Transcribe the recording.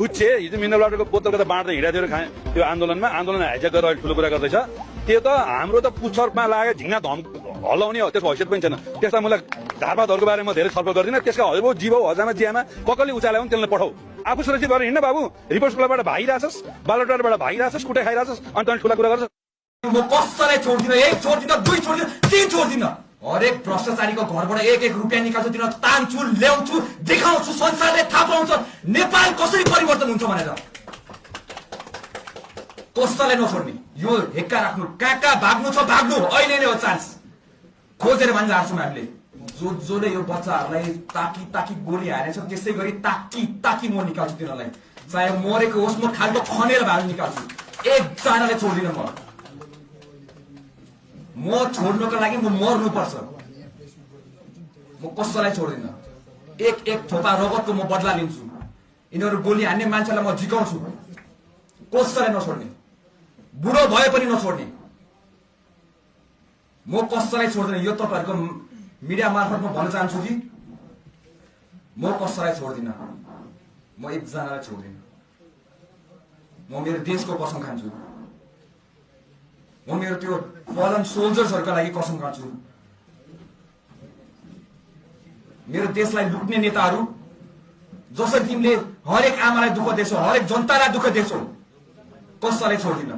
पुच्छे हिजो मिनरल वाटरको बोतलको त बाँड्दै हिँडाथ्यो खाएँ त्यो आन्दोलन हाइज्याक गरेर अहिले ठुलो कुरा गर्दैछ त्यो त हाम्रो त पुच्छरमा लागेको झिङ्गा धम हल्लाउने हो त्यसको हैसियत पनि छैन त्यसलाई मलाई धारपातहरूको बारेमा धेरै छलफल गर्दिनँ त्यसका हजबो जीवो हजामा जियामा कसले उचाल्यो भने त्यसलाई पठाऊ आफू सुरक्षित भएर हिँड्न बाबु रिपोर्ट स्कुलबाट भागिरहेछस् बालोटारबाट भागिरहेछस् कुटै खाइरहेछस् अनि तँ ठुला कुरा गर्छ म कसैलाई छोड्दिन एक छोड्दिन दुई छोड्दिन तीन छोड्दिन हरेक भ्रष्टाचारीको घरबाट एक एक रुपियाँ निकाल्छु दिन तान्छु ल्याउँछु देखाउँछु संसारले थाहा पाउँछ नेपाल कसरी परिवर्तन हुन्छ भनेर कसैलाई नछोड्ने यो हेक्का राख्नु कहाँ भाग्नु छ भाग्नु अहिले नै हो चान्स खोजेर भन्छ हार्छौँ हामीले जसले यो बच्चाहरूलाई ताकी ताकी गोली हानेछ त्यसै गरी ताकी ताकी म निकाल्छु तिनीहरूलाई चाहे मरेको होस् म खालको खनेर भाग निकाल्छु एकजनाले छोड्दिनँ म छोड्नको लागि म मर्नुपर्छ म कसैलाई छोड्दिन एक एक थोपा रगतको म बदला लिन्छु यिनीहरू गोली हान्ने मान्छेलाई म झिकाउँछु कसैलाई नछोड्ने बुढो भए पनि नछोड्ने म कसैलाई छोड्दिन यो तपाईँहरूको मिडिया मार्फत म भन्न चाहन्छु कि म कसैलाई छोड्दिन म एकजनालाई छोड्दिन म मेरो देशको कसम खान्छु म मेरो त्यो फलन सोल्जर्सहरूका लागि कसम खान्छु मेरो देशलाई लुट्ने नेताहरू जसरी तिमीले हरेक आमालाई दुःख दिन्छौ हरेक जनतालाई दुःख दिन्छौ कसैलाई छोड्दिन